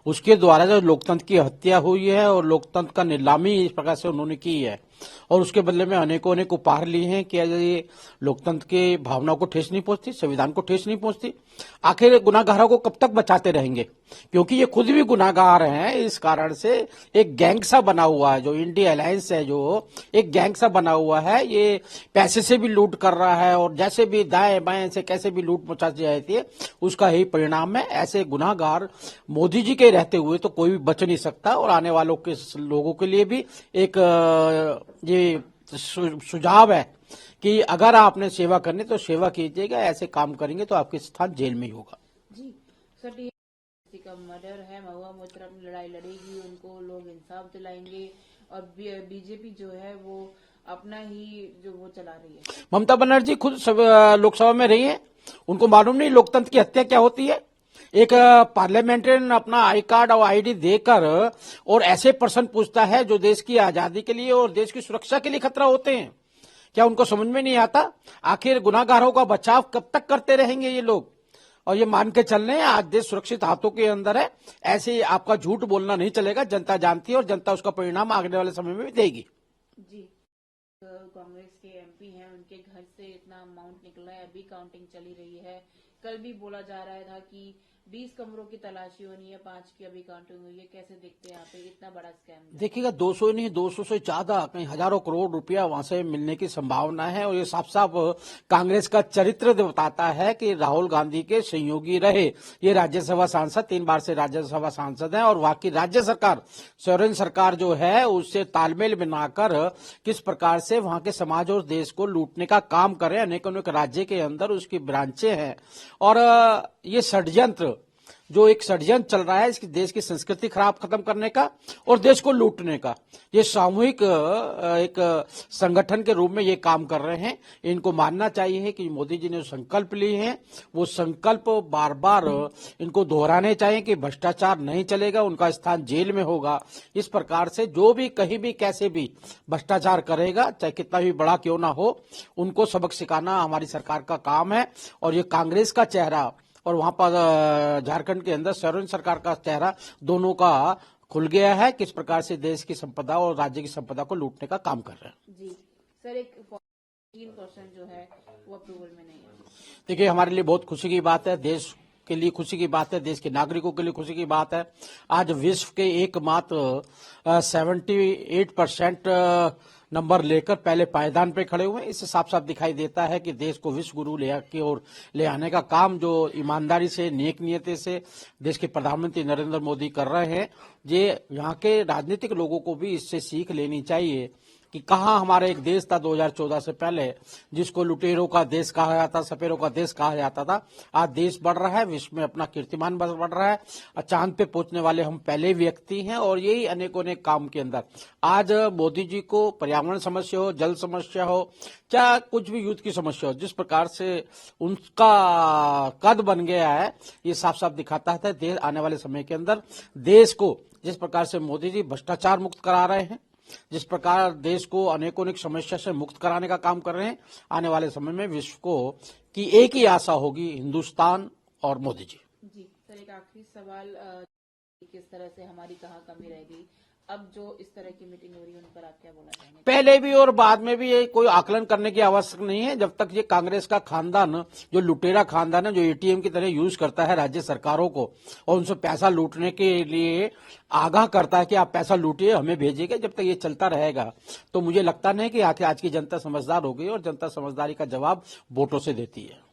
उसके द्वारा जो लोकतंत्र की हत्या हुई है और लोकतंत्र का नीलामी इस प्रकार से उन्होंने की है और उसके बदले में अनेकों अनेक उपहार लिए हैं कि ये लोकतंत्र की भावनाओं को ठेस नहीं पहुंचती, संविधान को ठेस नहीं पहुंचती। आखिर गुनाहगारों को कब तक बचाते रहेंगे, क्योंकि ये खुद भी गुनाहगार हैं। इस कारण से एक गैंग सा बना हुआ है, जो इंडिया अलायंस है, जो एक गैंग सा बना हुआ है, ये पैसे से भी लूट कर रहा है और जैसे भी दाएं बाएं से कैसे भी लूट मचाती जाती है, उसका यही परिणाम है। ऐसे गुनाहगार मोदी जी के रहते हुए तो कोई भी बच नहीं सकता और आने वालों के लोगों के लिए भी एक ये सुझाव है कि अगर आपने सेवा करनी तो सेवा कीजिएगा, ऐसे काम करेंगे तो आपके स्थान जेल में ही होगा। जी सर, किसी का मर्डर है, महुआ मोइत्रा अपनी लड़ाई लड़ेगी, उनको लोग इंसाफ दिलाएंगे और बीजेपी जो है वो अपना ही जो वो चला रही है। ममता बनर्जी खुद लोकसभा में रही है, उनको मालूम नहीं लोकतंत्र की हत्या क्या होती है। एक पार्लियामेंटेरियन अपना आई कार्ड और आईडी देकर और ऐसे प्रश्न पूछता है जो देश की आजादी के लिए और देश की सुरक्षा के लिए खतरा होते हैं। क्या उनको समझ में नहीं आता? आखिर गुनाहगारों का बचाव कब तक करते रहेंगे ये लोग? और ये मान के चल रहे हैं आज देश सुरक्षित हाथों के अंदर है, ऐसे आपका झूठ बोलना नहीं चलेगा। जनता जानती है और जनता उसका परिणाम आने वाले समय में भी देगी। जी, कांग्रेस के एमपी हैं, उनके घर से इतना अमाउंट निकला है, अभी काउंटिंग चली रही है। कल भी बोला जा रहा था कि 20 कमरों की तलाशी होनी है, 5 की अभी काउंटिंग हुई है। कैसे देखते हैं आप इतना बड़ा स्कैम? देखिएगा, 200 नहीं 200 से ज्यादा, कहीं हजारों करोड़ रुपया वहां से मिलने की संभावना है और ये साफ साफ कांग्रेस का चरित्र बताता है कि राहुल गांधी के सहयोगी रहे ये राज्यसभा सांसद, 3 बार से राज्यसभा सांसद हैं और वहां की राज्य सरकार, सोरेन सरकार जो है, उससे तालमेल बनाकर किस प्रकार से वहां के समाज और देश को लूटने का काम करे। अनेक अनेक राज्य के अंदर उसकी ब्रांचें हैं और ये षड्यंत्र, जो एक षड्यंत्र चल रहा है इसकी देश की संस्कृति खराब खत्म करने का और देश को लूटने का, ये सामूहिक एक संगठन के रूप में ये काम कर रहे हैं। इनको मानना चाहिए कि मोदी जी ने संकल्प लिए हैं, वो संकल्प बार बार इनको दोहराने चाहिए कि भ्रष्टाचार नहीं चलेगा, उनका स्थान जेल में होगा। इस प्रकार से जो भी कहीं भी कैसे भी भ्रष्टाचार करेगा, चाहे कितना भी बड़ा क्यों ना हो, उनको सबक सिखाना हमारी सरकार का काम है। और ये कांग्रेस का चेहरा और वहां पर झारखंड के अंदर सोरेन सरकार का चेहरा दोनों का खुल गया है, किस प्रकार से देश की संपदा और राज्य की संपदा को लूटने का काम कर रहे हैं। जी सर, एक 3% जो है वो अप्रूवल में नहीं है। देखिए, हमारे लिए बहुत खुशी की बात है, देश के लिए खुशी की बात है, देश के नागरिकों के लिए खुशी की बात है। आज विश्व के एकमात्र 78% नंबर लेकर पहले पायदान पे खड़े हुए हैं। इससे साफ साफ दिखाई देता है कि देश को विश्व गुरु की ओर ले आने का काम जो ईमानदारी से, नेक नियते से देश के प्रधानमंत्री नरेंद्र मोदी कर रहे हैं, ये यहाँ के राजनीतिक लोगों को भी इससे सीख लेनी चाहिए कि कहाँ हमारा एक देश था 2014 से पहले, जिसको लुटेरों का देश कहा जाता, सपेरों का देश कहा जाता था। आज देश बढ़ रहा है, विश्व में अपना कीर्तिमान बढ़ रहा है, चांद पे पहुंचने वाले हम पहले व्यक्ति हैं और यही अनेकों अनेक काम के अंदर आज मोदी जी को पर्यावरण समस्या हो, जल समस्या हो, चाहे कुछ भी युद्ध की समस्या हो, जिस प्रकार से उनका कद बन गया है, ये साफ साफ दिखाता है देश आने वाले समय के अंदर देश को जिस प्रकार से मोदी जी भ्रष्टाचार मुक्त करा रहे हैं, जिस प्रकार देश को अनेकों अनेक समस्या से मुक्त कराने का काम कर रहे हैं, आने वाले समय में विश्व को की एक ही आशा होगी, हिंदुस्तान और मोदी जी। जी सर, एक आखिरी सवाल, किस तरह से हमारी कहाँ कमी रह गई? अब जो इस तरह की मीटिंग हो रही है उन पर आप क्या बोलना चाहेंगे? पहले भी और बाद में भी ये कोई आकलन करने की आवश्यक नहीं है। जब तक ये कांग्रेस का खानदान, जो लुटेरा खानदान है, जो एटीएम की तरह यूज करता है राज्य सरकारों को और उनसे पैसा लूटने के लिए आगाह करता है कि आप पैसा लूटिए, हमें भेजिएगा, जब तक ये चलता रहेगा तो मुझे लगता नहीं कि आज की जनता समझदार हो गई और जनता समझदारी का जवाब वोटों से देती है।